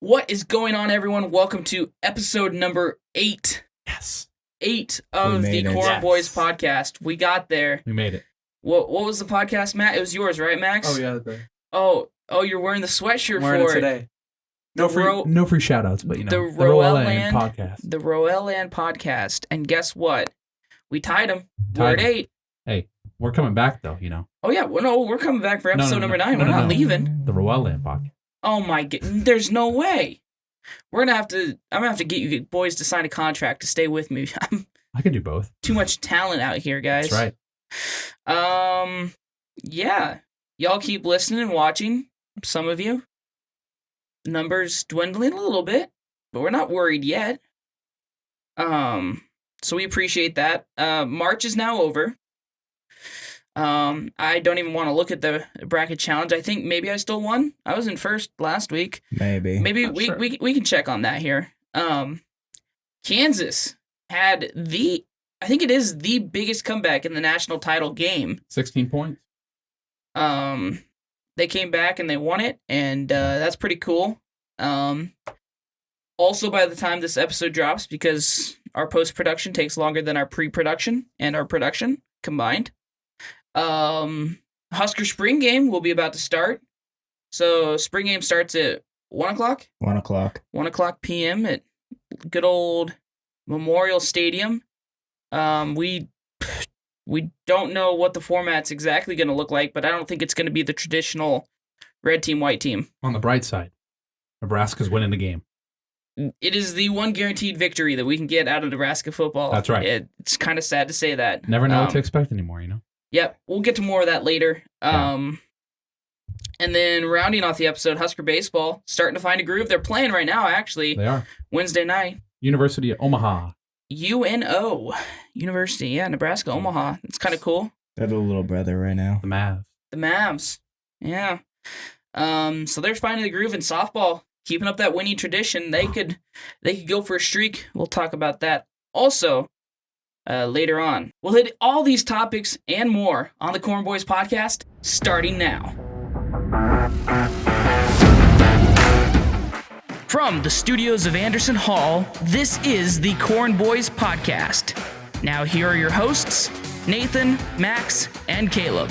What is going on, everyone? Welcome to episode number 8. Yes. 8 of the Corn Boys podcast. We got there. We made it. What was the podcast, Matt? It was yours, right, Max? Oh, yeah. Oh, you're wearing the sweatshirt I'm wearing for it today. No free shout-outs, but the Roeland podcast. The Roeland podcast. And guess what? We tied them. We're at 8. Hey, we're coming back, though, Oh, yeah. We're coming back for episode number 9. We're not leaving. The Roeland podcast. Oh, my God. There's no way. I'm going to have to get you boys to sign a contract to stay with me. I can do both. Too much talent out here, guys. That's right. Yeah. Y'all keep listening and watching. Some of you. Numbers dwindling a little bit, but we're not worried yet. So we appreciate that. March is now over. I don't even want to look at the bracket challenge. I think maybe I still won. I was in first last week. Maybe we can check on that here. Kansas had I think it is the biggest comeback in the national title game. 16 points. They came back and they won it, and that's pretty cool. Also, by the time this episode drops, because our post-production takes longer than our pre-production and our production combined, Husker spring game will be about to start. So spring game starts at 1 o'clock? 1 o'clock. 1 o'clock p.m. at good old Memorial Stadium. We don't know what the format's exactly going to look like, but I don't think it's going to be the traditional red team, white team. On the bright side, Nebraska's winning the game. It is the one guaranteed victory that we can get out of Nebraska football. That's right. It's kind of sad to say that. Never know what to expect anymore, Yep, we'll get to more of that later. Yeah. And then rounding off the episode, Husker baseball starting to find a groove. They're playing right now, actually. They are. Wednesday night. University of Omaha. UNO. University, yeah, Nebraska, Omaha. It's kind of cool. They're the little brother right now. The Mavs. The Mavs. Yeah. So they're finding the groove in softball, keeping up that winning tradition. They could go for a streak. We'll talk about that also later on. We'll hit all these topics and more on the Corn Boys podcast starting now. From the studios of Anderson Hall, this is the Corn Boys podcast. Now here are your hosts, Nathan, Max, and Caleb.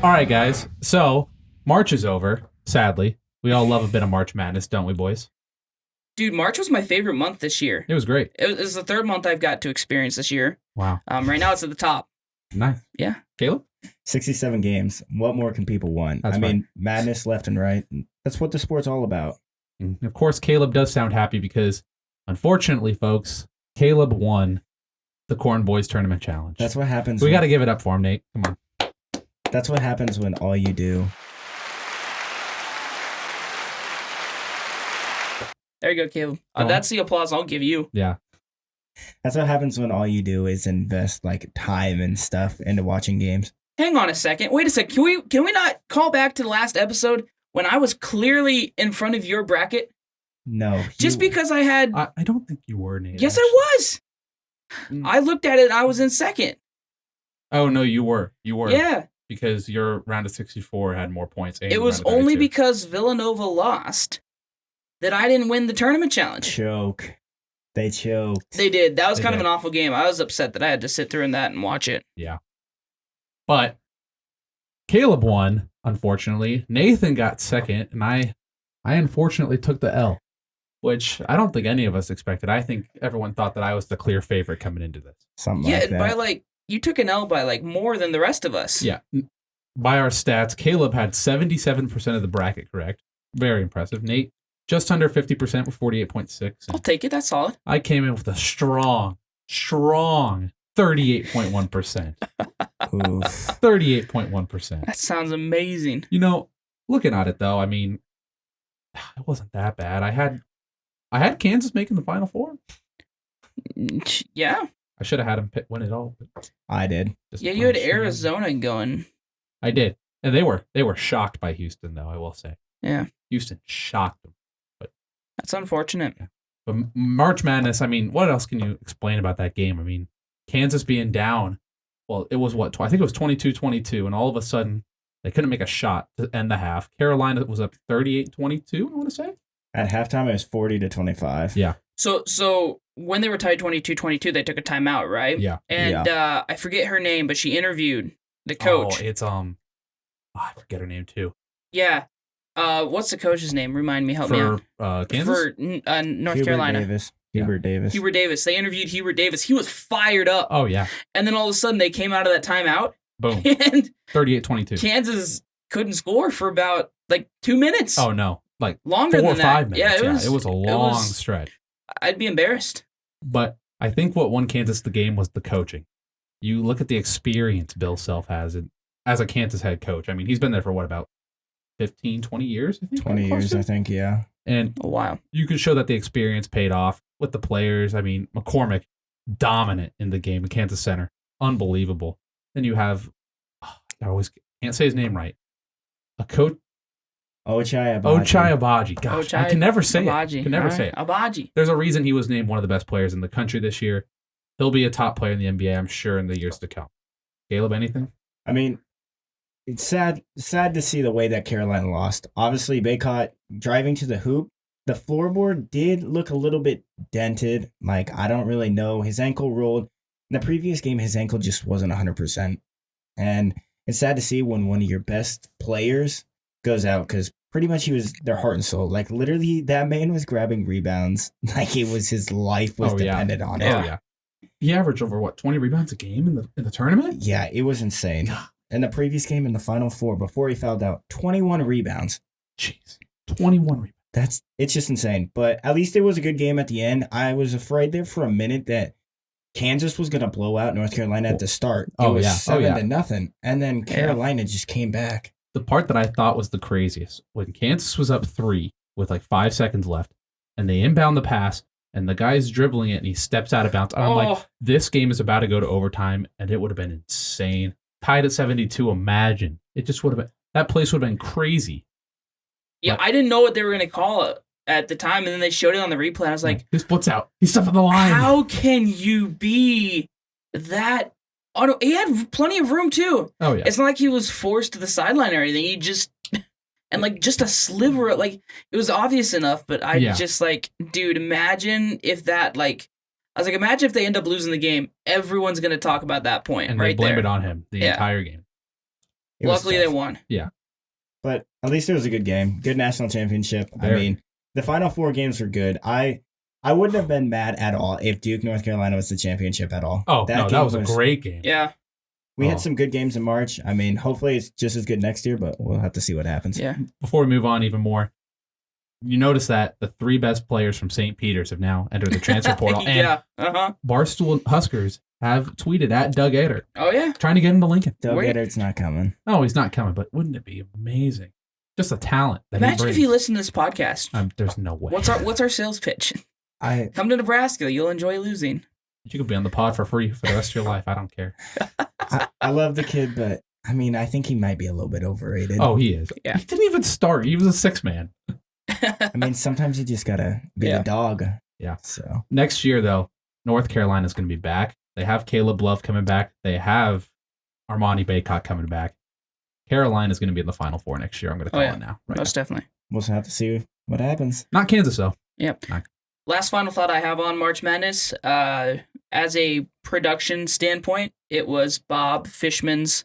All right, guys. So, March is over, sadly. We all love a bit of March Madness, don't we, boys? Dude, March was my favorite month this year. It was great. It was the third month I've got to experience this year. Wow. Right now it's at the top. Nice. Yeah. Caleb? 67 games. What more can people want? That's right. Madness left and right. That's what the sport's all about. And of course, Caleb does sound happy because, unfortunately, folks, Caleb won the Corn Boys Tournament Challenge. That's what happens. We got to give it up for him, Nate. Come on. That's what happens when all you do. There you go, Caleb. That's the applause I'll give you. Yeah. That's what happens when all you do is invest time and stuff into watching games. Hang on a second. Wait a second. Can we not call back to the last episode when I was clearly in front of your bracket? No. Just because I had... I don't think you were, Nate. Yes, I was. I looked at it and I was in second. Oh, no, you were. Yeah. Because your round of 64 had more points. It was only because Villanova lost that I didn't win the tournament challenge. They choked. They did. That was kind of an awful game. I was upset that I had to sit through that and watch it. Yeah. But Caleb won, unfortunately. Nathan got second, and I unfortunately took the L, which I don't think any of us expected. I think everyone thought that I was the clear favorite coming into this. Something like that. By you took an L by more than the rest of us. Yeah. By our stats, Caleb had 77% of the bracket correct. Very impressive. Nate, just under 50% with 48.6. I'll take it. That's solid. I came in with a strong 38.1%. 38.1%. That sounds amazing. Looking at it though, it wasn't that bad. I had Kansas making the Final Four. Yeah. I should have had them win it all. But I did. Yeah, you had Arizona going. I did. And they were shocked by Houston, though, I will say. Yeah. Houston shocked them. But that's unfortunate. Yeah. But March Madness, what else can you explain about that game? Kansas being down, well, it was I think it was 22-22, and all of a sudden, They couldn't make a shot to end the half. Carolina was up 38-22, I want to say. At halftime, it was 40-25. Yeah. So when they were tied 22-22, they took a timeout, right? Yeah. And I forget her name, but she interviewed the coach. Oh, it's I forget her name too. Yeah. What's the coach's name? Remind me. Help me out. Kansas? For North Carolina. Hubert Davis. Hubert Davis. They interviewed Hubert Davis. He was fired up. Oh, yeah. And then all of a sudden they came out of that timeout. Boom. And 38-22. Kansas couldn't score for about 2 minutes. Oh, no. Like longer 4 or than that. 5 minutes. Yeah, it was a long stretch. I'd be embarrassed. But I think what won Kansas the game was the coaching. You look at the experience Bill Self has as a Kansas head coach. I mean, he's been there for what, about 15, 20 years? I think 20 years, I think, yeah. And a while. You could show that the experience paid off with the players. I mean, McCormick, dominant in the game, at Kansas Center. Unbelievable. Then you have, I always can't say his name right, a coach. Ochai Agbaji. Gosh, I can never say Agbaji. it. Can never say it. Agbaji. There's a reason he was named one of the best players in the country this year. He'll be a top player in the NBA, I'm sure, in the years to come. Caleb, anything? I mean, it's sad to see the way that Carolina lost. Obviously, Baycott driving to the hoop. The floorboard did look a little bit dented. Like, I don't really know. His ankle rolled. In the previous game, his ankle just wasn't 100%. And it's sad to see when one of your best players goes out, because pretty much he was their heart and soul. Like, literally, that man was grabbing rebounds like it was his life was dependent on it. Oh, yeah. He averaged over, 20 rebounds a game in the tournament? Yeah, it was insane. In the previous game, in the Final Four, before he fouled out, 21 rebounds. Jeez. 21 rebounds. It's just insane. But at least it was a good game at the end. I was afraid there for a minute that Kansas was going to blow out North Carolina at the start. It was 7-0. And then Carolina just came back. The part that I thought was the craziest, when Kansas was up 3 with 5 seconds left, and they inbound the pass, and the guy's dribbling it, and he steps out of bounds. And I'm like, this game is about to go to overtime, and it would have been insane. Tied at 72, imagine. It just would have been, that place would have been crazy. Yeah, I didn't know what they were going to call it at the time, and then they showed it on the replay. I was like, he splits out. He's stuff on the line. How can you be that? Oh, no, he had plenty of room, too. Oh, yeah. It's not like he was forced to the sideline or anything. He just, and just a sliver, it was obvious enough, but just dude, imagine if that, imagine if they end up losing the game. Everyone's going to talk about that point, and right there. And they blame it on him the entire game. Luckily, they won. Yeah. But at least it was a good game. Good national championship. Very. I mean, the Final Four games were good. I wouldn't have been mad at all if Duke, North Carolina was the championship at all. Oh, that was a great game. Yeah. We had some good games in March. I mean, hopefully it's just as good next year, but we'll have to see what happens. Yeah. Before we move on even more, you notice that the 3 best players from St. Peter's have now entered the transfer portal. And Barstool Huskers have tweeted at Doug Eder. Oh, yeah. Trying to get him to Lincoln. Doug Eder's not coming. No, he's not coming, but wouldn't it be amazing? Just a talent. Imagine if you listen to this podcast. There's no way. What's our sales pitch? Come to Nebraska. You'll enjoy losing. You could be on the pod for free for the rest of your life. I don't care. I love the kid, but I mean, I think he might be a little bit overrated. Oh, he is. Yeah. He didn't even start. He was a 6-man. I mean, sometimes you just gotta be the dog. Yeah. So next year, though, North Carolina's going to be back. They have Caleb Love coming back. They have Armani Baycott coming back. Carolina's going to be in the Final Four next year. I'm going to call it now. Most definitely. We'll have to see what happens. Not Kansas, though. Yep. Last final thought I have on March Madness. As a production standpoint, it was Robert Fishman's.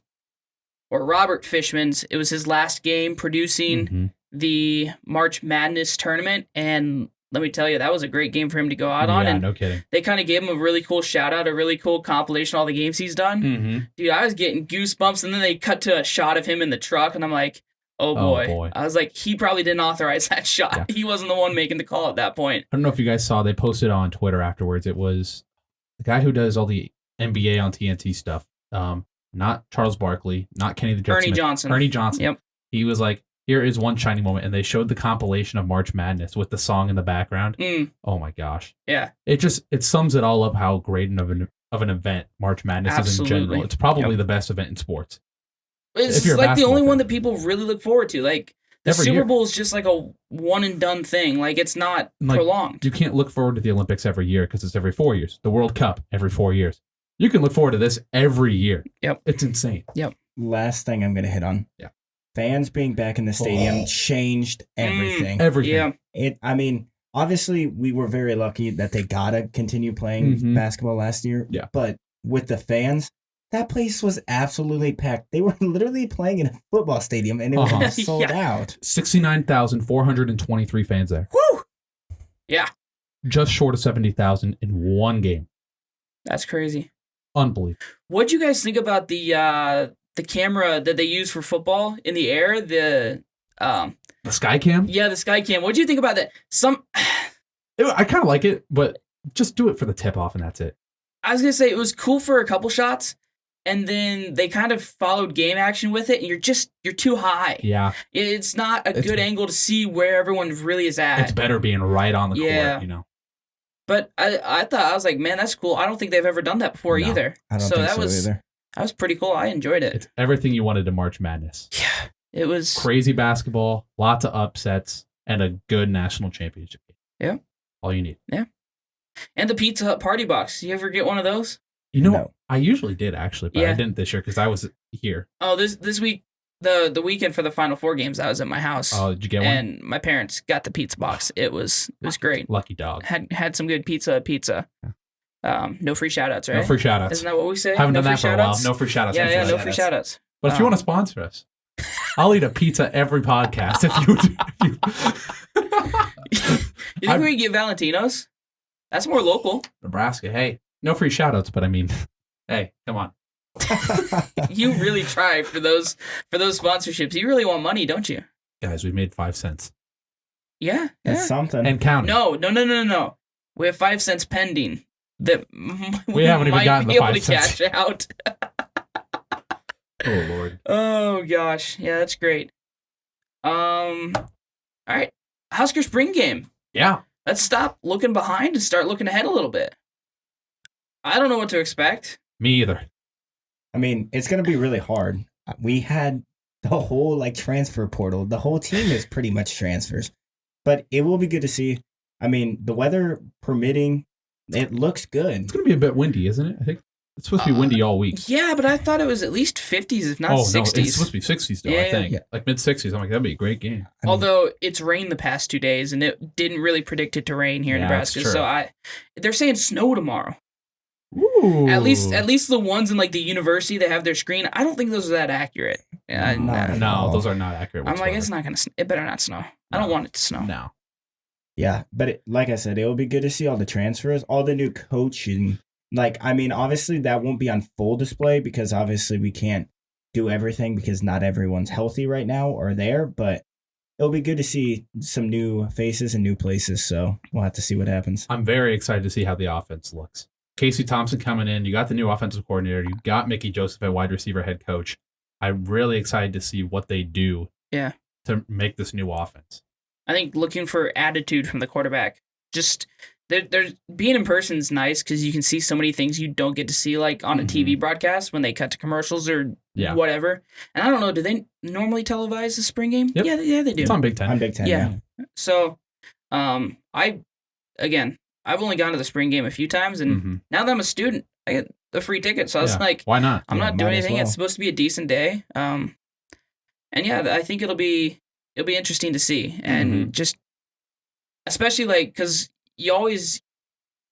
It was his last game producing the March Madness tournament, and let me tell you, that was a great game for him to go out on. Yeah, and no kidding. They kind of gave him a really cool shout out, a really cool compilation of all the games he's done. Mm-hmm. Dude, I was getting goosebumps, and then they cut to a shot of him in the truck, and I'm like, oh boy. I was like, he probably didn't authorize that shot. Yeah. He wasn't the one making the call at that point. I don't know if you guys saw, they posted on Twitter afterwards. It was the guy who does all the NBA on TNT stuff. Not Charles Barkley, not Kenny the Jet Ernie Smith. Johnson. Ernie Johnson. Yep. He was like, here is one shining moment, and they showed the compilation of March Madness with the song in the background. Oh my gosh. Yeah. It sums it all up how great of an event March Madness is in general. It's probably the best event in sports. It's the only one that people really look forward to. Like, the Super Bowl is just like a one and done thing. Like, it's not prolonged. You can't look forward to the Olympics every year because it's every 4 years. The World Cup every 4 years. You can look forward to this every year. Yep. It's insane. Yep. Last thing I'm going to hit on. Yeah. fans being back in the stadium changed everything. Everything. Yeah. Obviously, we were very lucky that they gotta continue playing basketball last year. Yeah. But with the fans, that place was absolutely packed. They were literally playing in a football stadium, and it was sold out. 69,423 fans there. Woo! Yeah. Just short of 70,000 in one game. That's crazy. Unbelievable. What'd you guys think about the camera that they use for football in the air? The Sky Cam? Yeah, the sky cam. What'd you think about that? I kind of like it, but just do it for the tip off and that's it. I was gonna say it was cool for a couple shots, and then they kind of followed game action with it, and you're too high. Yeah. It's not a good angle to see where everyone really is at. It's better being right on the court, you know. But I was like, man, that's cool. I don't think they've ever done that before either. I don't think so either. That was pretty cool. I enjoyed it. It's everything you wanted to March Madness. Yeah. It was crazy basketball, lots of upsets, and a good national championship game. Yeah. All you need. Yeah. And the Pizza Hut party box. You ever get one of those? You know, I usually did actually, but Yeah. I didn't this year because I was here. Oh, this week, the weekend for the Final Four games, I was at my house. Oh, did you get one? And my parents got the pizza box. It was great. Lucky dog. Had some good pizza. No free shout outs, right? No free shout outs. Isn't that what we say? Haven't no done free that for a while. shout-outs? No free shout outs. Yeah, no free shout outs. But if you want to sponsor us, I'll eat a pizza every podcast if you You think we could get Valentino's? That's more local. Nebraska, hey. No free shout outs, but I mean, hey, come on. You really try for those sponsorships. You really want money, don't you? Guys, we made 5 cents. Yeah. That's something. And counting. No. We have 5 cents pending that we haven't even gotten the 5 cents. Cash out. Oh, Lord. Oh, gosh. Yeah, that's great. All right. Husker spring game. Yeah. Let's stop looking behind and start looking ahead a little bit. I don't know what to expect. Me either. I mean, it's going to be really hard. We had the whole transfer portal. The whole team is pretty much transfers. But it will be good to see. I mean, the weather permitting, it looks good. It's going to be a bit windy, isn't it? I think it's supposed to be windy all week. Yeah, but I thought it was at least 50s, if not 60s. No, it's supposed to be 60s, though, I think. Yeah. Like mid-60s. I'm like, that'd be a great game. Although it's rained the past 2 days, and it didn't really predict it to rain here in Nebraska. So they're saying snow tomorrow. Ooh. At least the ones in the university that have their screen, I don't think those are that accurate. No, those are not accurate. I'm like, it's not gonna. It better not snow. I don't want it to snow. No. Yeah, but like I said, it will be good to see all the transfers, all the new coaching. Obviously that won't be on full display because obviously we can't do everything because not everyone's healthy right now or there. But it'll be good to see some new faces and new places. So we'll have to see what happens. I'm very excited to see how the offense looks. Casey Thompson coming in. You got the new offensive coordinator. You got Mickey Joseph at wide receiver head coach. I'm really excited to see what they do to make this new offense. I think looking for attitude from the quarterback. Just there's being in person is nice because you can see so many things you don't get to see on a TV broadcast when they cut to commercials or whatever. And I don't know, do they normally televise the spring game? Yep. Yeah, they do. It's on Big Ten. On Big Ten, yeah. So, I've only gone to the spring game a few times, and now that I'm a student, I get the free ticket. So I was like, why not? I'm not doing anything. It's supposed to be a decent day. And I think it'll be interesting to see, and just especially because you always,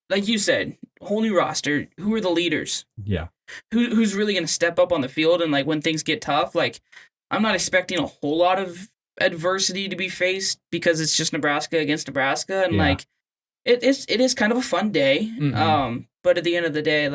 like you said, whole new roster. Who are the leaders? Yeah. Who's really going to step up on the field and when things get tough? I'm not expecting a whole lot of adversity to be faced because it's just Nebraska against Nebraska, and it is kind of a fun day. But at the end of the day,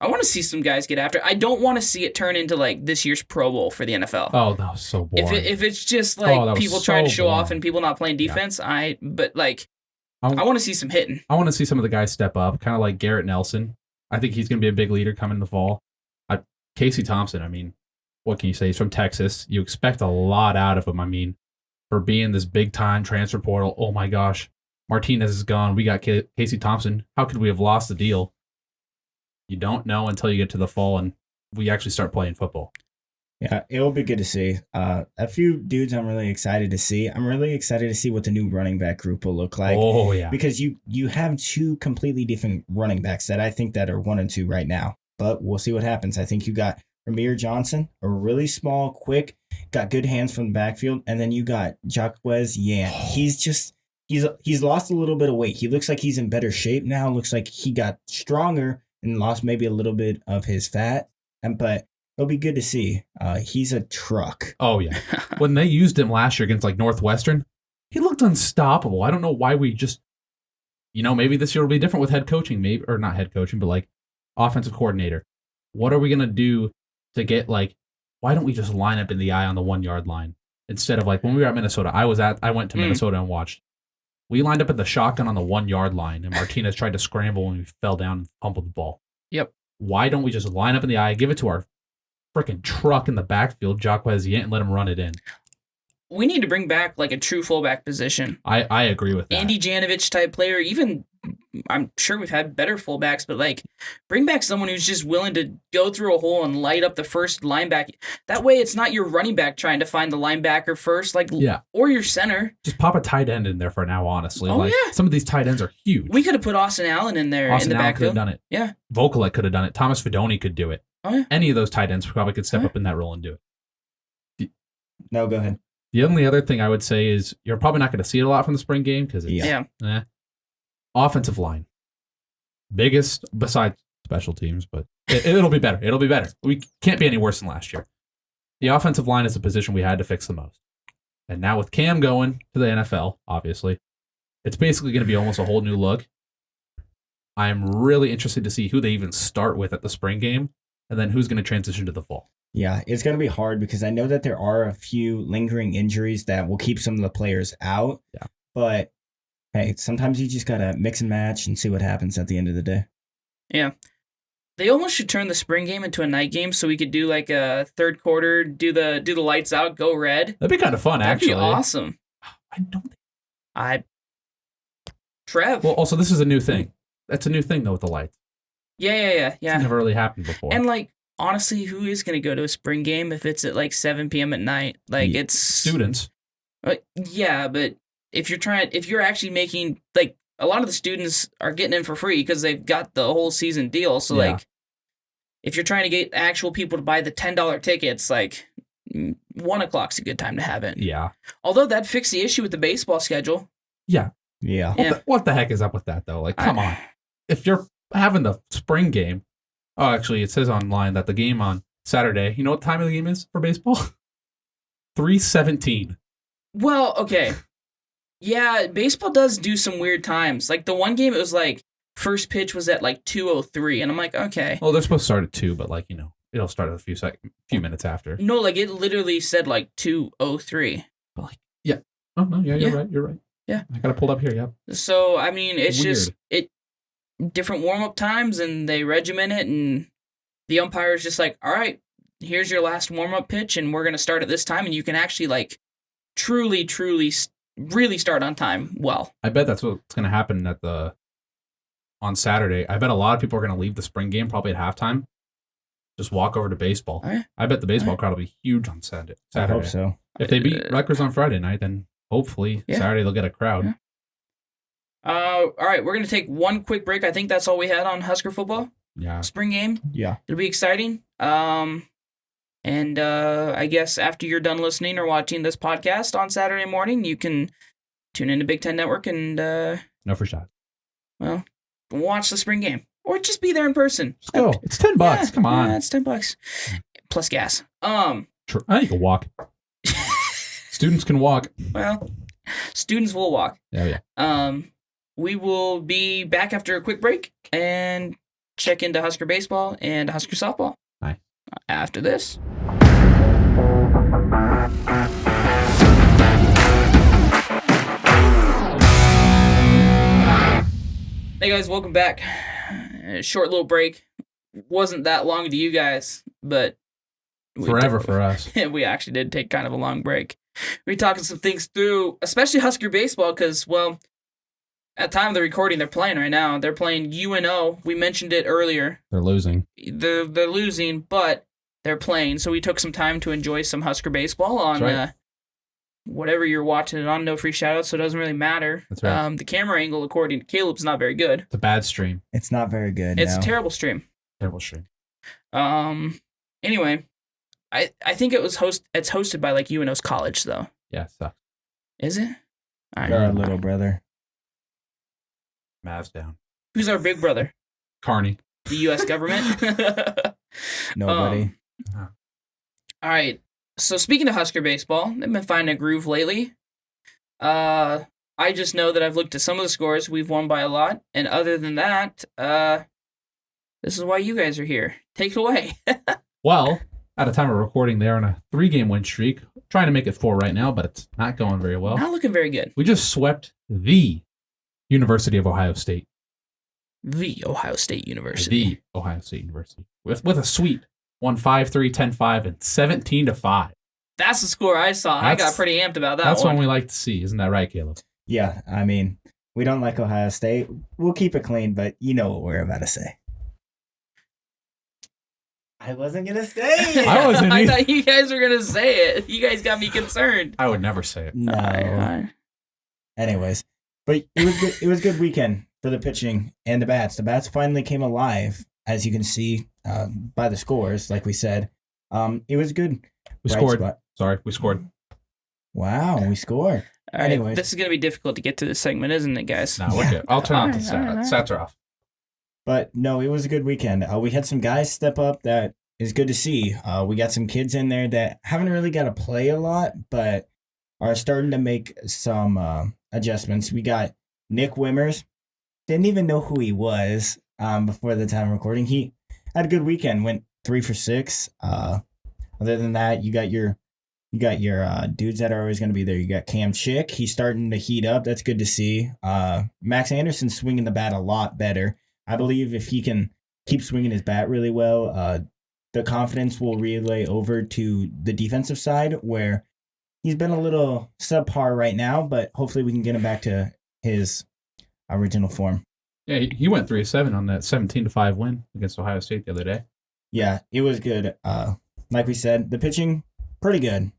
I want to see some guys get after it. I don't want to see it turn into this year's Pro Bowl for the NFL. Oh, that was so boring. If it's just people trying to show off and people not playing defense, I want to see some hitting. I want to see some of the guys step up, kind of like Garrett Nelson. I think he's going to be a big leader coming in the fall. Casey Thompson, what can you say? He's from Texas. You expect a lot out of him. For being this big-time transfer portal, oh my gosh. Martinez is gone. We got Casey Thompson. How could we have lost the deal? You don't know until you get to the fall and we actually start playing football. Yeah, it will be good to see. A few dudes I'm really excited to see. I'm really excited to see what the new running back group will look like. Oh, yeah. Because you have 2 completely different running backs that I think that are 1 and 2 right now. But we'll see what happens. I think you got Ramir Johnson, a really small, quick. got good hands from the backfield, and then you got Jacquez Yant. He's lost a little bit of weight. He looks like he's in better shape now. Looks like he got stronger and lost maybe a little bit of his fat. But it'll be good to see. He's a truck. Oh yeah. When they used him last year against like Northwestern, he looked unstoppable. I don't know why we just, maybe this year will be different with head coaching, maybe, or not head coaching, but like offensive coordinator. What are we gonna do to get like? Why don't we just line up in the eye on the 1 yard line instead of like when we were at Minnesota? I went to Minnesota and watched. We lined up at the shotgun on the 1 yard line, and Martinez tried to scramble and we fell down and fumbled the ball. Yep. Why don't we just line up in the eye, give it to our freaking truck in the backfield, Jacquez Yant, and let him run it in? We need to bring back like a true fullback position. I agree with that. Andy Janovich type player. Even I'm sure we've had better fullbacks, but like bring back someone who's just willing to go through a hole and light up the first linebacker. That way, it's not your running back trying to find the linebacker first, or your center. Just pop a tight end in there for now. Honestly, yeah. Some of these tight ends are huge. We could have put Austin Allen in there in the backfield. Could have done it. Yeah, Vokalek could have done it. Thomas Fidoni could do it. Oh yeah. Any of those tight ends probably could step up in that role and do it. No, go ahead. The only other thing I would say is you're probably not going to see it a lot from the spring game because it's offensive line. Biggest besides special teams, but it'll be better. It'll be better. We can't be any worse than last year. The offensive line is a position we had to fix the most. And now with Cam going to the NFL, obviously, it's basically going to be almost a whole new look. I'm really interested to see who they even start with at the spring game and then who's going to transition to the fall. Yeah, it's going to be hard because I know that there are a few lingering injuries that will keep some of the players out. Yeah. But, hey, sometimes you just got to mix and match and see what happens at the end of the day. Yeah. They almost should turn the spring game into a night game so we could do like a third quarter, do the lights out, go red. That'd be kind of fun, actually. That'd be awesome. I don't think... Trev. Well, also, this is a new thing. That's a new thing, though, with the lights. Yeah. It's never really happened before. And, like, honestly, who is going to go to a spring game if it's at, like, 7 p.m. at night? Like, it's... Students. Yeah, but if you're actually making, like, a lot of the students are getting in for free because they've got the whole season deal. So, like, if you're trying to get actual people to buy the $10 tickets, like, 1 o'clock's a good time to have it. Yeah. Although that fixed the issue with the baseball schedule. Yeah. Yeah. What the heck is up with that, though? Like, come on. If you're having the spring game... Oh, actually, it says online that the game on Saturday, you know what time of the game is for baseball? 3:17. Well, okay. Yeah, baseball does do some weird times. Like, the one game, it was like, first pitch was at, like, 2:03, and I'm like, okay. Well, they're supposed to start at 2, but, like, it'll start a few minutes after. No, like, it literally said, like, 2:03. But, like, yeah. Oh, no, yeah, you're right. Yeah. I got it pulled up here, yep. So, I mean, it's Weird. just, different warm-up times, and they regiment it, and the umpire's just like, all right, here's your last warm-up pitch, and we're going to start at this time, and you can actually, like, truly, really start on time well. I bet that's what's going to happen on Saturday. I bet a lot of people are going to leave the spring game probably at halftime, just walk over to baseball. Oh, yeah. I bet the baseball crowd will be huge on Saturday. I hope so. If they beat Rutgers on Friday night, then hopefully Saturday they'll get a crowd. Yeah. All right, we're going to take one quick break. I think that's all we had on Husker football. Yeah. Spring game. Yeah. It'll be exciting. And I guess after you're done listening or watching this podcast on Saturday morning, you can tune into Big Ten Network and No free shot. Well, watch the spring game. Or just be there in person. Just go. It's $10. Yeah, Come on. Yeah, it's $10. Plus gas. True. You can walk. Students can walk. Well, students will walk. Yeah. We will be back after a quick break and check into Husker baseball and Husker softball. Nice. After this. Hey guys, welcome back. Short little break. Wasn't that long to you guys, but forever for us. We actually did take kind of a long break. We were talking some things through, especially Husker baseball, because, well, at the time of the recording, they're playing right now. They're playing UNO. We mentioned it earlier. They're losing. They're losing, but they're playing. So we took some time to enjoy some Husker baseball on whatever you're watching it on. No free shoutouts, so it doesn't really matter. That's right. The camera angle, according to Caleb, is not very good. It's a bad stream. It's not very good. It's a terrible stream. Terrible stream. Anyway, I think it's hosted by like UNO's college though. Yeah, so Is it? All right. You're our little brother. Mavs down. Who's our big brother? Carney. The U.S. government. Nobody. All right. So speaking of Husker baseball, they've been finding a groove lately. I just know that I've looked at some of the scores. We've won by a lot, and other than that, this is why you guys are here. Take it away. Well, at a time of recording, they're on a 3-game win streak. Trying to make it 4 right now, but it's not going very well. Not looking very good. We just swept the University of Ohio State. The Ohio State University. The Ohio State University. With a sweep. Won 5-3, 10-5, and 17-5. That's the score I saw. I got pretty amped about that That's one. one we like to see. Isn't that right, Caleb? Yeah, I mean, we don't like Ohio State. We'll keep it clean, but you know what we're about to say. I wasn't going to say it. I wasn't I either. thought you guys were going to say it. You guys got me concerned. I would never say it. No. All right. Anyways, but it was good. It was a good weekend for the pitching and the bats. The bats finally came alive, as you can see by the scores. Like we said, it was good. We Bright scored. spot. Sorry, we scored. Wow, we scored. All right. Anyways. This is going to be difficult to get to this segment, isn't it, guys? No, we're good. I'll turn off the All right. stats. Stats are off. But no, it was a good weekend. We had some guys step up that is good to see. We got some kids in there that haven't really got to play a lot, but are starting to make some adjustments. We got Nick Wimmers. Didn't even know who he was before the time of recording. He had a good weekend. Went 3 for 6. Other than that, you got your dudes that are always going to be there. You got Cam Chick. He's starting to heat up. That's good to see. Max Anderson's swinging the bat a lot better. I believe if he can keep swinging his bat really well, the confidence will relay over to the defensive side where he's been a little subpar right now, but hopefully we can get him back to his original form. Yeah, he went 3-7 on that 17-5 win against Ohio State the other day. Yeah, it was good. Like we said, the pitching, pretty good.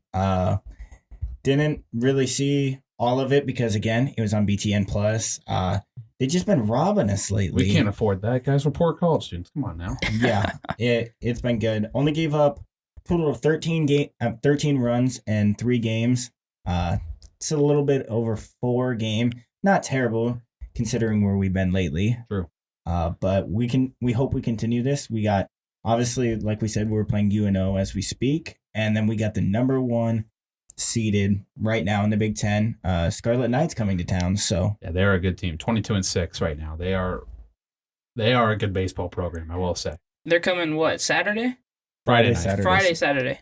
Didn't really see all of it because, again, it was on BTN Plus. They've just been robbing us lately. We can't afford that, guys. We're poor college students. Come on now. Yeah, it's been good. Only gave up a total of 13 runs in 3 games. It's a little bit over 4 game. Not terrible considering where we've been lately. True. But we hope we continue this. We got, obviously, like we said, we're playing UNO as we speak, and then we got the number 1 seeded right now in the Big Ten. Scarlet Knights coming to town. So Yeah, they're a good team. 22-6 right now. They are a good baseball program, I will say. They're coming, what, Saturday? Friday night. Saturday. Friday, Saturday.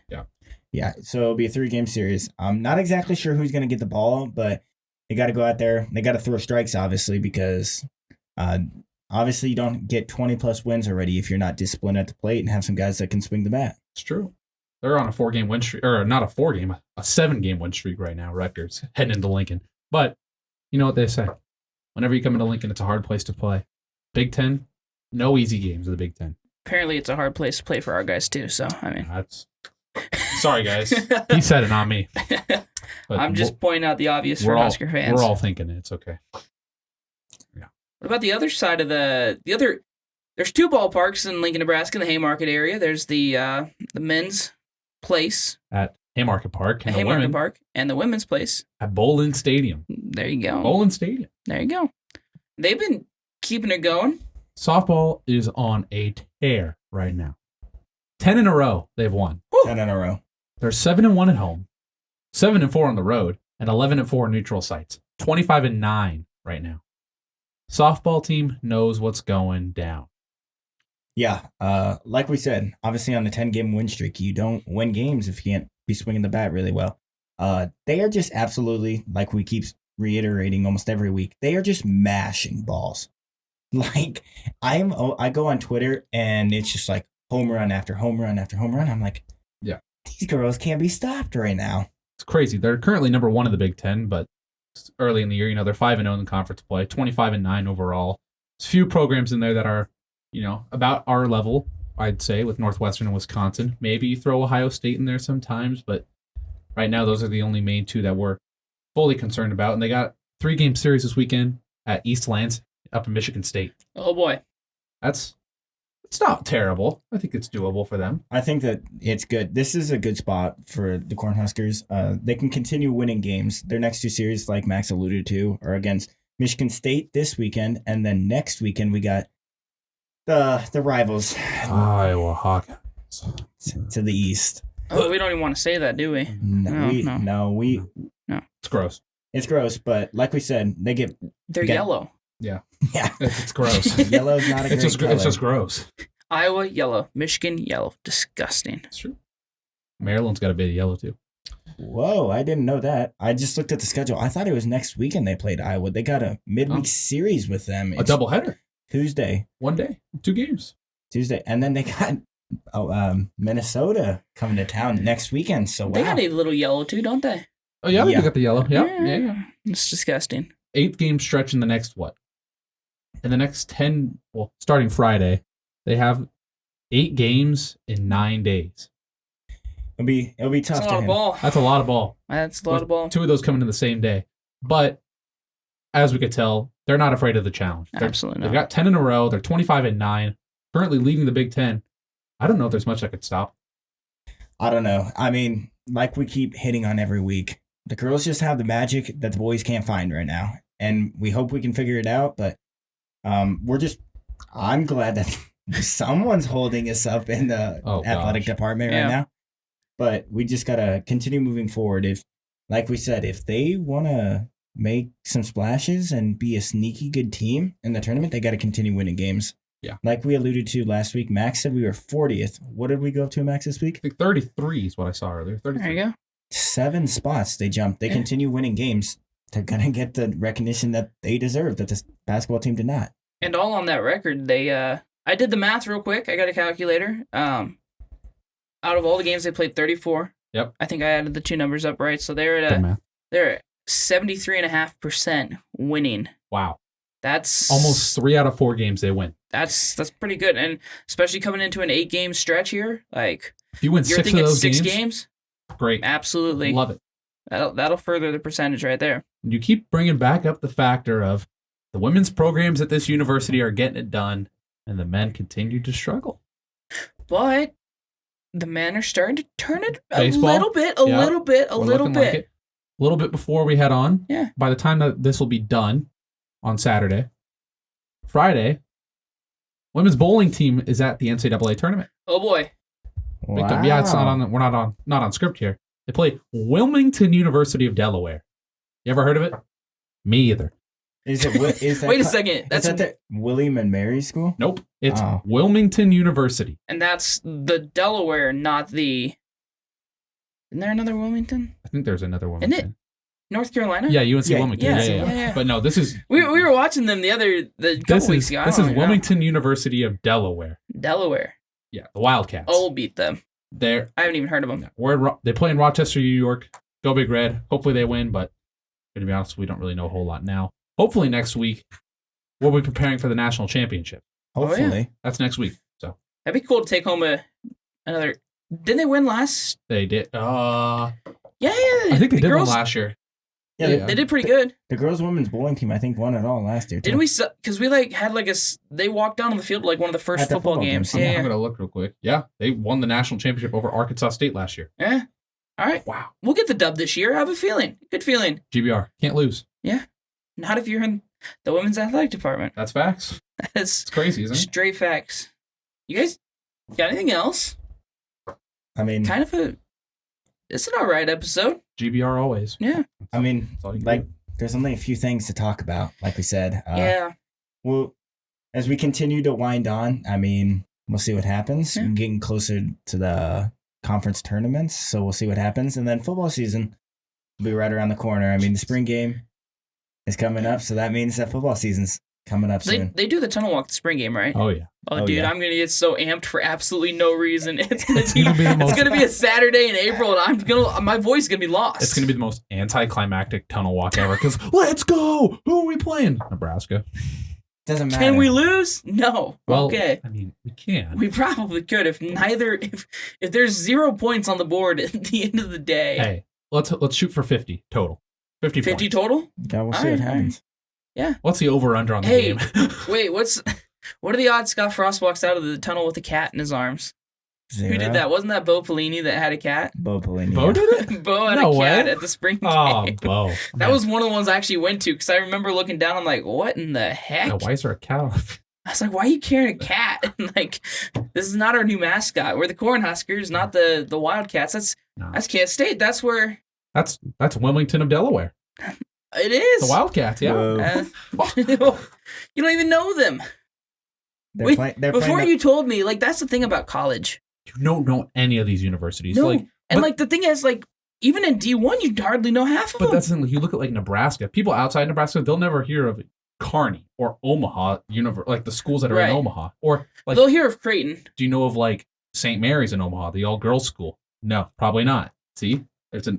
Yeah, so it'll be a 3-game series. I'm not exactly sure who's going to get the ball, but they got to go out there. They got to throw strikes, obviously, because obviously you don't get 20-plus wins already if you're not disciplined at the plate and have some guys that can swing the bat. It's true. They're on a 4-game win streak, or not a 4-game, a 7-game win streak right now, Rutgers, heading into Lincoln. But you know what they say. Whenever you come into Lincoln, it's a hard place to play. Big Ten, no easy games in the Big Ten. Apparently, it's a hard place to play for our guys, too. So, I mean. That's sorry, guys. He said it, not me. But I'm just pointing out the obvious for Husker fans. We're all thinking it. It's okay. What about the other side of the other? There's 2 ballparks in Lincoln, Nebraska, in the Haymarket area. There's the men's place At Haymarket Park and the Haymarket women Park, and the women's place. at Bowlin Stadium. There you go. Bowlin Stadium. There you go. They've been keeping it going. Softball is on a tear right now. 10 in a row they've won. 10 in a row. They're 7-1 at home, 7-4 on the road, and 11-4 neutral sites. 25-9 right now. Softball team knows what's going down. Yeah, like we said, obviously on a 10-game win streak, you don't win games if you can't be swinging the bat really well. They are just absolutely, like we keep reiterating almost every week, they are just mashing balls. Like, I go on Twitter, and it's just like home run after home run after home run. I'm like, yeah, these girls can't be stopped right now. It's crazy. They're currently number 1 in the Big Ten, but early in the year, they're 5-0 in the conference play, 25-9 overall. There's a few programs in there that are, about our level, I'd say, with Northwestern and Wisconsin. Maybe you throw Ohio State in there sometimes, but right now those are the only main 2 that we're fully concerned about. And they got 3-game series this weekend at East Lansing up in Michigan State. Oh boy. That's It's not terrible. I think it's doable for them. I think that it's good. This is a good spot for the Cornhuskers. They can continue winning games. Their next 2 series, like Max alluded to, are against Michigan State this weekend, and then next weekend we got the rivals Iowa Hawkeyes to the east. Oh, we don't even want to say that, do we? No, It's gross. it's gross. But like we said, They're Okay. yellow. yeah. It's gross. Yellow's not a great color. It's just gross. Iowa, yellow. Michigan, yellow. Disgusting. It's true. Maryland's got a bit of yellow too. Whoa, I didn't know that. I just looked at the schedule. I thought it was next weekend they played Iowa. They got a midweek series with them. A doubleheader. Tuesday. 1 day. 2 games. Tuesday. And then they got Minnesota coming to town next weekend. So, wow. They got a little yellow too, don't they? Oh, yeah, Yeah. they got the yellow. Yeah. It's disgusting. 8 game stretch in the next what? In the next 10, well, starting Friday, they have 8 games in 9 days. It'll be tough That's a to lot of him. ball. That's a lot of ball. That's a lot of ball. 2 of those coming in the same day. But as we could tell, they're not afraid of the challenge. Absolutely They've not. got 10 in a row. They're 25-9, currently leading the Big Ten. I don't know if there's much that could stop. I don't know. I mean, like we keep hitting on every week, the girls just have the magic that the boys can't find right now. And we hope we can figure it out. But I'm glad that someone's holding us up in the athletic department right now. But we just got to continue moving forward. Like we said, if they want to make some splashes and be a sneaky good team in the tournament, they got to continue winning games. Yeah. Like we alluded to last week, Max said we were 40th. What did we go up to, Max, this week? I think 33 is what I saw earlier. 33. There you go. 7 spots they jumped. They continue winning games. They're going to get the recognition that they deserve, that this basketball team did not. And all on that record, I did the math real quick. I got a calculator. Out of all the games, they played 34. Yep. I think I added the 2 numbers up right. So they're at 73.5% winning. Wow. That's Almost 3 out of 4 games they win. That's pretty good, and especially coming into an 8-game stretch here, like If you win you're 6 thinking of those 6 games, games. great. Absolutely, Love it. That'll further the percentage right there. You keep bringing back up the factor of the women's programs at this university are getting it done, and the men continue to struggle. But the men are starting to turn it Baseball? a little bit, We're little bit. looking like it. A little bit before we head on. Yeah. By the time that this will be done on Saturday, Friday, women's bowling team is at the NCAA tournament. Oh boy. Wow. Yeah, it's not on. We're not on script here. They play Wilmington University of Delaware. You ever heard of it? Me either. Is that Wait a second. Is That's that the William and Mary School? Nope. It's Oh. Wilmington University. and that's the Delaware, not the. Isn't there another Wilmington? I think there's another Wilmington. North Carolina? Yeah, UNC Yeah, Wilmington. yes, Yeah. yeah. But no, this is We were watching them the couple weeks ago. I This don't is even know. Wilmington University of Delaware. Delaware. Yeah, the Wildcats. Oh, we'll beat them. They're I haven't even heard of them. they play in Rochester, New York. Go Big Red. Hopefully they win, but to be honest, we don't really know a whole lot now. Hopefully next week we'll be preparing for the national championship. Hopefully. That's next week. So That'd be cool to take home another. Didn't they win last? they did. Yeah. I think they the did girls, one last year. Yeah, They did pretty good. the girls' women's bowling team, I think, won it all last year. Too. Didn't we? Because we had they walked down on the field like one of the first At the football football games. games, Yeah. I'm gonna look real quick. Yeah, they won the national championship over Arkansas State last year. Yeah. All right. Wow. We'll get the dub this year. I have a feeling. Good feeling. GBR can't lose. Not if you're in the women's athletic department. That's facts. That's It's crazy, isn't it? straight facts. You guys got anything else? I mean, Kind of it's an all right episode. GBR always. Yeah. I mean, That's all you can like, do. there's only a few things to talk about, like we said. Yeah. Well, as we continue to wind on, I mean, we'll see what happens. Yeah. We're getting closer to the conference tournaments, so we'll see what happens. And then football season will be right around the corner. I mean, the spring game is coming up, so that means that football season's coming up soon. They do the tunnel walk the spring game, right? Oh yeah. Oh, Oh, dude, yeah. I'm gonna get so amped for absolutely no reason. It's gonna be, gonna be the most- it's gonna be a Saturday in April, and my voice is gonna be lost. It's gonna be the most anticlimactic tunnel walk ever. Because let's go. Who are we playing? Nebraska. Doesn't matter. Can we lose? No. Well, Okay. I mean, we can. We probably could if there's 0 points on the board at the end of the day. Hey, let's shoot for 50 total. 50 50 points. total? Yeah, we'll see All what right, happens. What's the over under on the Hey. game? Wait, What are the odds Scott Frost walks out of the tunnel with a cat in his arms? 0. Who did that? Wasn't that Bo Pelini that had a cat? Bo Pelini. Bo did it? Bo had No a cat way. at the spring game. Oh, Bo. That was one of the ones I actually went to because I remember looking down. I'm like, what in the heck? Now, why is there a cow? I was like, why are you carrying a cat? Like, this is not our new mascot. We're the Cornhuskers, not the Wildcats. That's Kansas State. That's where That's Wilmington of Delaware. it is. The Wildcats, yeah. Whoa. You don't even know them. They're Before playing you told me, like, that's the thing about college. You don't know any of these universities. No. Like, And, like, the thing is, like, even in D1, you hardly know half of but them. that's the thing. You look at like Nebraska. People outside Nebraska, they'll never hear of Kearney or Omaha, like the schools that are in Right. Omaha. Or like, They'll hear of Creighton. do you know of like St. Mary's in Omaha, the all-girls school? No, probably not. See, it's a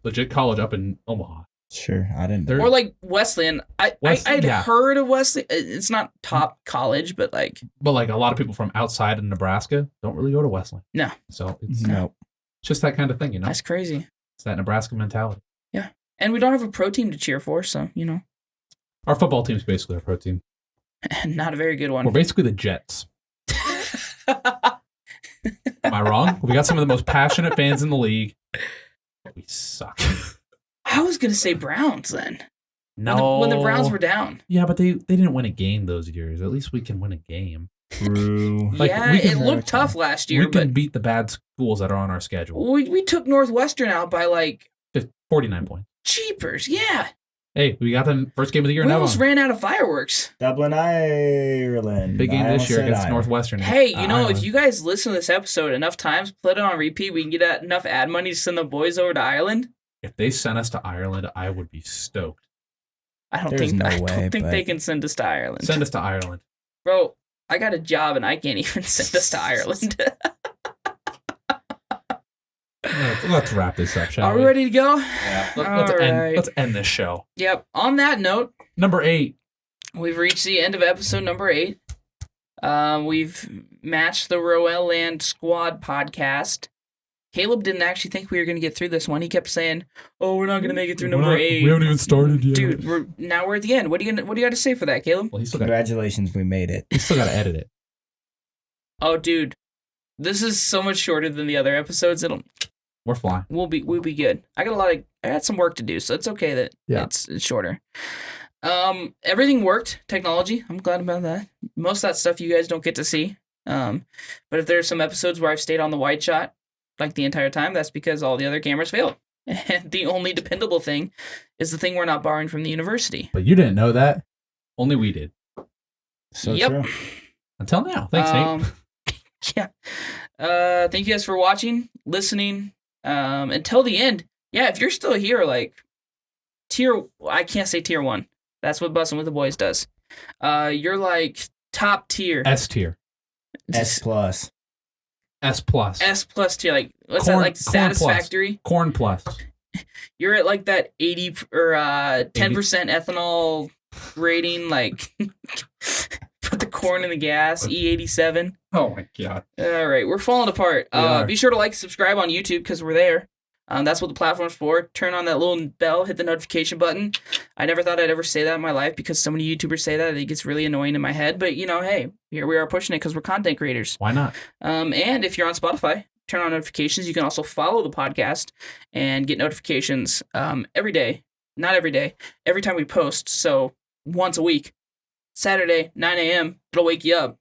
legit college up in Omaha. Sure, I didn't. They're- Or, like, Wesleyan. I'd yeah. heard of Wesleyan. It's not top college, but, like, But like a lot of people from outside of Nebraska don't really go to Wesleyan. No. So it's No. just that kind of thing, you know? that's crazy. It's that Nebraska mentality. And we don't have a pro team to cheer for, so, you know, Our football team's basically our pro team. not a very good We're one. basically the Jets. Am I wrong? We got some of the most passionate fans in the league. We suck. I was going to say Browns then. No. When the Browns were down. Yeah, but they didn't win a game those years. At least we can win a game. True. Like, Yeah, we can- it looked tough last year, we can but beat the bad schools that are on our schedule. we took Northwestern out by, like, 49 points. cheapers. Yeah. Hey, we got the first game of the year We now. almost ran out of fireworks. Dublin, Ireland. Big game I this almost year said against Ireland. Northwestern. Hey, you know, Ireland. if you guys listen to this episode enough times, put it on repeat, we can get enough ad money to send the boys over to Ireland. If they sent us to Ireland, I would be stoked. I don't There's think no I way, don't think but- they can send us to Ireland. Send us to Ireland. Bro, I got a job and I can't even send us to Ireland. Let's wrap this up, shall Are we ready to go? Yeah. All right. Let's end this show. Yep. On that note, Number 8. we've reached the end of episode number 8. We've matched the Roel Land Squad podcast. Caleb didn't actually think we were going to get through this one. He kept saying, "Oh, we're not going to make it through number 8." We haven't even started yet. Dude, we're at the end. What do you got to say for that, Caleb? Well, he's still got Congratulations, we made it. to edit it. Oh, dude, this is so much shorter than the other episodes. We're flying. We'll be good. I got some work to do, so it's okay that it's shorter. Everything worked. Technology. I'm glad about that. Most of that stuff you guys don't get to see. But if there's some episodes where I've stayed on the wide shot like the entire time, that's because all the other cameras failed. And the only dependable thing is the thing we're not borrowing from the university. But you didn't know that. Only we did. So Yep. true. Until now. Thanks, Nate. Yeah. Thank you guys for watching, listening, until the end. Yeah, if you're still here, like I can't say tier 1. That's what Bussin' with the Boys does. You're like top tier. S tier. S plus. S plus. S plus tier. Like what's Corn- that? Like corn plus. satisfactory. Corn plus. You're at like that 80 or 10% ethanol rating. Like put the corn in the gas. E87. Oh my god. All right, we're falling apart. We are. Be sure to like, subscribe on YouTube because we're there. That's what the platform's for. Turn on that little bell, hit the notification button. I never thought I'd ever say that in my life because so many YouTubers say that. It gets really annoying in my head. But, you know, hey, here we are pushing it because we're content creators. Why not? And if you're on Spotify, turn on notifications. You can also follow the podcast and get notifications every day. Not every day. Every time we post. So once a week. Saturday, 9 a.m. It'll wake you up.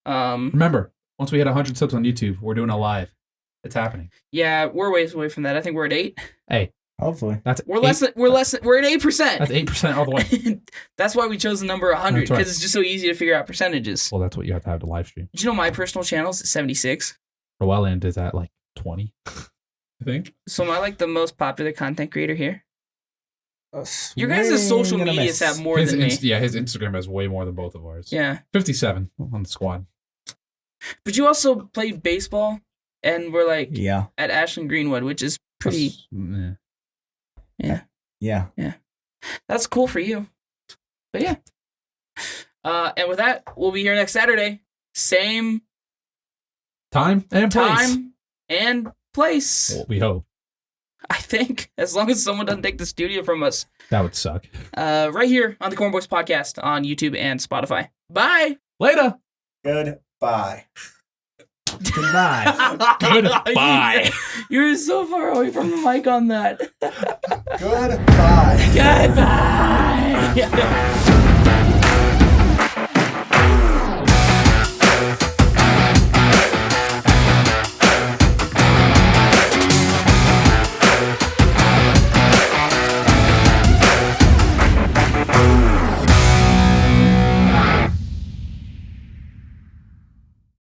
Remember, once we hit 100 subs on YouTube, we're doing a live. It's happening. Yeah, we're ways away from that. I think we're at 8. Hey, Hopefully. that's We're at 8%. That's 8% all the way. That's why we chose the number 100 That's right. because it's just so easy to figure out percentages. Well, that's what you have to have to live stream. Did you know my personal channel is at 76? Roeland is at like 20, I think. So am I like the most popular content creator here? A Your guys' social swing and a medias miss. have more His than me. his Instagram has way more than both of ours. Yeah. 57 on the squad. But you also play baseball and we're like Yeah. at Ashland Greenwood, which is pretty. Eh. Yeah. That's cool for you. But yeah. And with that, we'll be here next Saturday. Same Time and place. time and place. Well, we hope. I think, as long as someone doesn't take the studio from us. That would suck. Right here on the Corn Boys Podcast on YouTube and Spotify. Bye. Later. Goodbye. Goodbye. Goodbye. You're so far away from the mic on that. Goodbye. Goodbye.